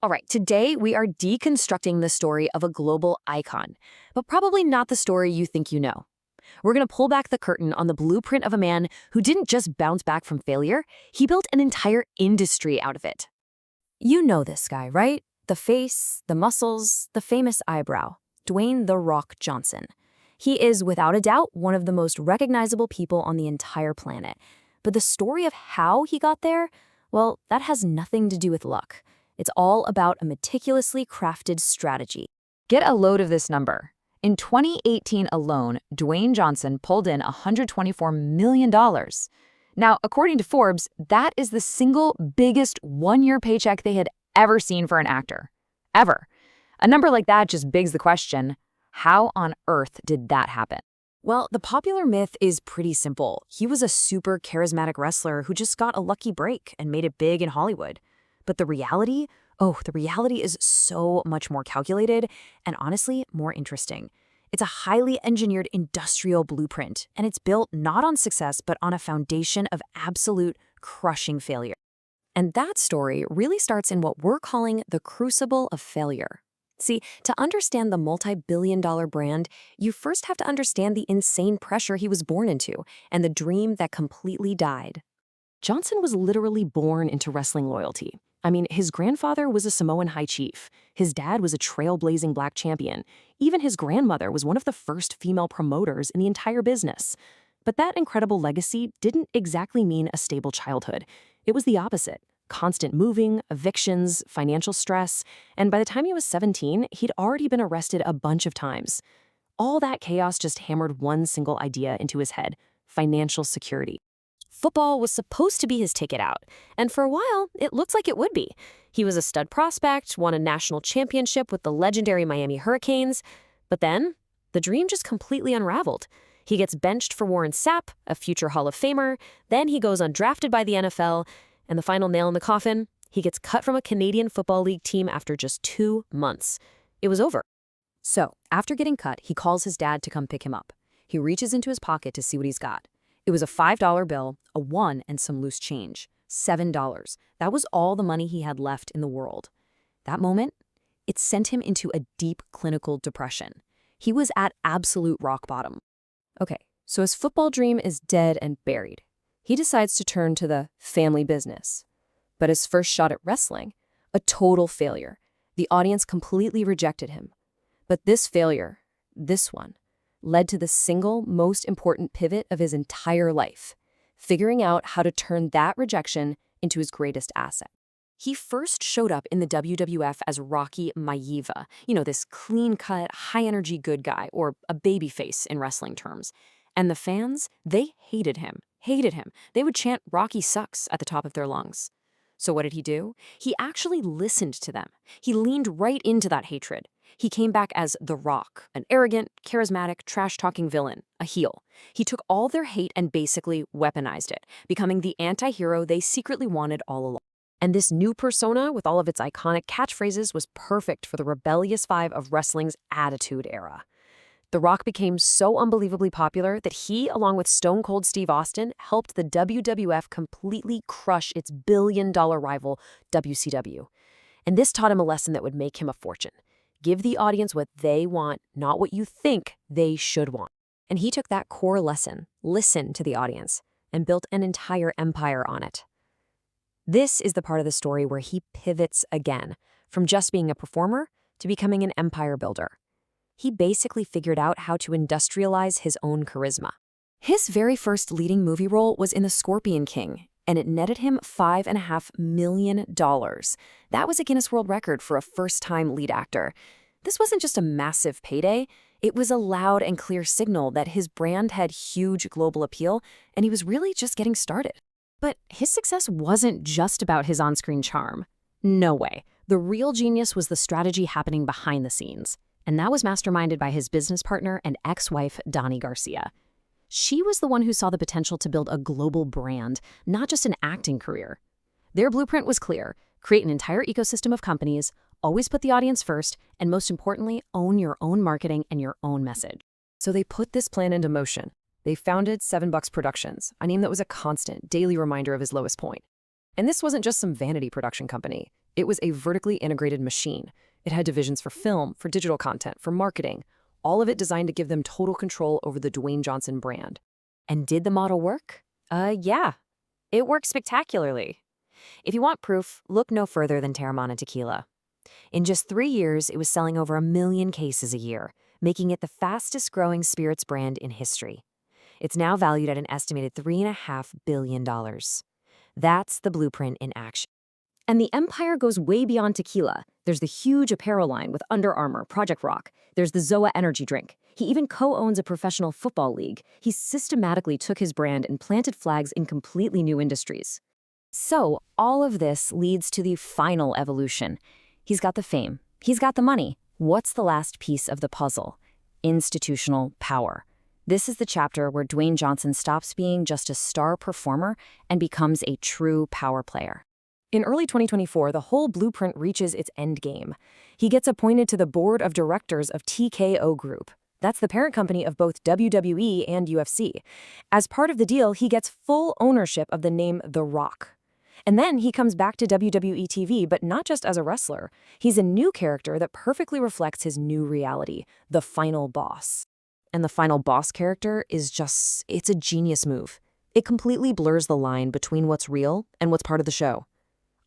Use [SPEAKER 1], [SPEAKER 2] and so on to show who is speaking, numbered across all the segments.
[SPEAKER 1] All right, today we are deconstructing the story of a global icon, but probably not the story you think you know. We're going to pull back the curtain on the blueprint of a man who didn't just bounce back from failure, he built an entire industry out of it. You know this guy, right? The face, the muscles, the famous eyebrow. Dwayne "The Rock" Johnson. He is, without a doubt, one of the most recognizable people on the entire planet. But the story of how he got there, well, that has nothing to do with luck. It's all about a meticulously crafted strategy.
[SPEAKER 2] Get a load of this number. In 2018 alone, Dwayne Johnson pulled in $124 million. Now, according to Forbes, that is the single biggest one-year paycheck they had ever seen for an actor. Ever. A number like that just begs the question, how on earth did that happen?
[SPEAKER 1] Well, the popular myth is pretty simple. He was a super charismatic wrestler who just got a lucky break and made it big in Hollywood. But the reality is so much more calculated and honestly more interesting. It's a highly engineered industrial blueprint, and it's built not on success but on a foundation of absolute crushing failure. And that story really starts in what we're calling the crucible of failure. See, to understand the multi-billion-dollar brand, you first have to understand the insane pressure he was born into and the dream that completely died. Johnson was literally born into wrestling loyalty. I mean, his grandfather was a Samoan high chief. His dad was a trailblazing black champion. Even his grandmother was one of the first female promoters in the entire business. But that incredible legacy didn't exactly mean a stable childhood. It was the opposite. Constant moving, evictions, financial stress, and by the time he was 17, he'd already been arrested a bunch of times. All that chaos just hammered one single idea into his head: financial security. Football was supposed to be his ticket out, and for a while, it looked like it would be. He was a stud prospect, won a national championship with the legendary Miami Hurricanes, but then the dream just completely unraveled. He gets benched for Warren Sapp, a future Hall of Famer, then he goes undrafted by the NFL, and the final nail in the coffin, he gets cut from a Canadian Football League team after just 2 months. It was over. So, after getting cut, he calls his dad to come pick him up. He reaches into his pocket to see what he's got. It was a $5 bill, a 1, and some loose change. $7. That was all the money he had left in the world. That moment, it sent him into a deep clinical depression. He was at absolute rock bottom. Okay, so his football dream is dead and buried. He decides to turn to the family business. But his first shot at wrestling, a total failure. The audience completely rejected him. But this failure, this one, led to the single most important pivot of his entire life, figuring out how to turn that rejection into his greatest asset. He first showed up in the WWF as Rocky Maivia, this clean-cut, high-energy good guy, or a babyface in wrestling terms. And the fans, they hated him. They would chant "Rocky sucks" at the top of their lungs. So what did he do? He actually listened to them. He leaned right into that hatred. He came back as The Rock, an arrogant, charismatic, trash-talking villain, a heel. He took all their hate and basically weaponized it, becoming the anti-hero they secretly wanted all along. And this new persona, with all of its iconic catchphrases, was perfect for the rebellious vibe of wrestling's Attitude Era. The Rock became so unbelievably popular that he, along with Stone Cold Steve Austin, helped the WWF completely crush its billion-dollar rival, WCW. And this taught him a lesson that would make him a fortune. Give the audience what they want, not what you think they should want. And he took that core lesson, listen to the audience, and built an entire empire on it. This is the part of the story where he pivots again, from just being a performer to becoming an empire builder. He basically figured out how to industrialize his own charisma. His very first leading movie role was in The Scorpion King, and it netted him $5.5 million. That was a Guinness World Record for a first-time lead actor. This wasn't just a massive payday, it was a loud and clear signal that his brand had huge global appeal, and he was really just getting started. But his success wasn't just about his on-screen charm. No way. The real genius was the strategy happening behind the scenes. And that was masterminded by his business partner and ex-wife, Dani Garcia. She was the one who saw the potential to build a global brand, not just an acting career. Their blueprint was clear: create an entire ecosystem of companies, always put the audience first, and most importantly, own your own marketing and your own message. So they put this plan into motion. They founded $7 Productions, a name that was a constant, daily reminder of his lowest point. And this wasn't just some vanity production company. It was a vertically integrated machine. It had divisions for film, for digital content, for marketing, all of it designed to give them total control over the Dwayne Johnson brand.
[SPEAKER 2] And did the model work? Yeah. It worked spectacularly. If you want proof, look no further than Teremana Tequila. In just 3 years, it was selling over 1 million cases a year, making it the fastest-growing spirits brand in history. It's now valued at an estimated $3.5 billion. That's the blueprint in action.
[SPEAKER 1] And the empire goes way beyond tequila. There's the huge apparel line with Under Armour, Project Rock. There's the Zoa energy drink. He even co-owns a professional football league. He systematically took his brand and planted flags in completely new industries.
[SPEAKER 2] So, all of this leads to the final evolution. He's got the fame. He's got the money. What's the last piece of the puzzle? Institutional power. This is the chapter where Dwayne Johnson stops being just a star performer and becomes a true power player.
[SPEAKER 1] In early 2024, the whole blueprint reaches its endgame. He gets appointed to the board of directors of TKO Group. That's the parent company of both WWE and UFC. As part of the deal, he gets full ownership of the name The Rock. And then he comes back to WWE TV, but not just as a wrestler. He's a new character that perfectly reflects his new reality, the final boss. And the final boss character is it's a genius move. It completely blurs the line between what's real and what's part of the show.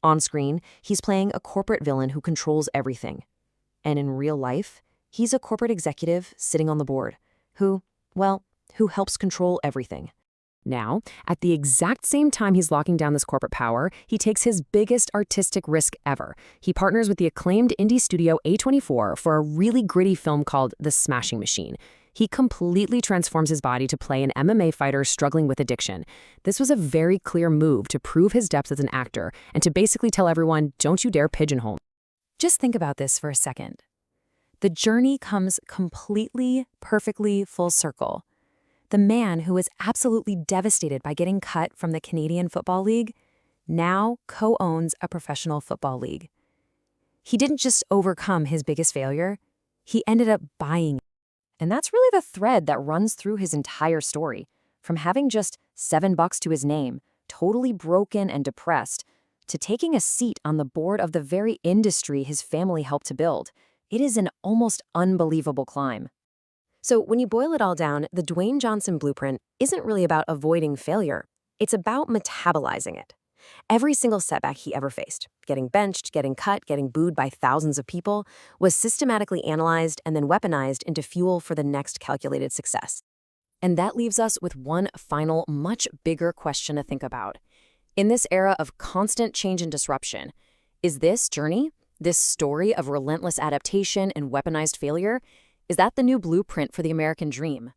[SPEAKER 1] On screen, he's playing a corporate villain who controls everything. And in real life, he's a corporate executive sitting on the board who helps control everything. Now, at the exact same time he's locking down this corporate power, he takes his biggest artistic risk ever. He partners with the acclaimed indie studio A24 for a really gritty film called The Smashing Machine. He completely transforms his body to play an MMA fighter struggling with addiction. This was a very clear move to prove his depth as an actor and to basically tell everyone, don't you dare pigeonhole me. Just think about this for a second. The journey comes completely, perfectly full circle. The man who was absolutely devastated by getting cut from the Canadian Football League now co-owns a professional football league. He didn't just overcome his biggest failure, he ended up buying it. And that's really the thread that runs through his entire story. From having just $7 to his name, totally broken and depressed, to taking a seat on the board of the very industry his family helped to build. It is an almost unbelievable climb. So when you boil it all down, the Dwayne Johnson blueprint isn't really about avoiding failure. It's about metabolizing it. Every single setback he ever faced, getting benched, getting cut, getting booed by thousands of people, was systematically analyzed and then weaponized into fuel for the next calculated success. And that leaves us with one final, much bigger question to think about. In this era of constant change and disruption, is this journey, this story of relentless adaptation and weaponized failure, is that the new blueprint for the American dream?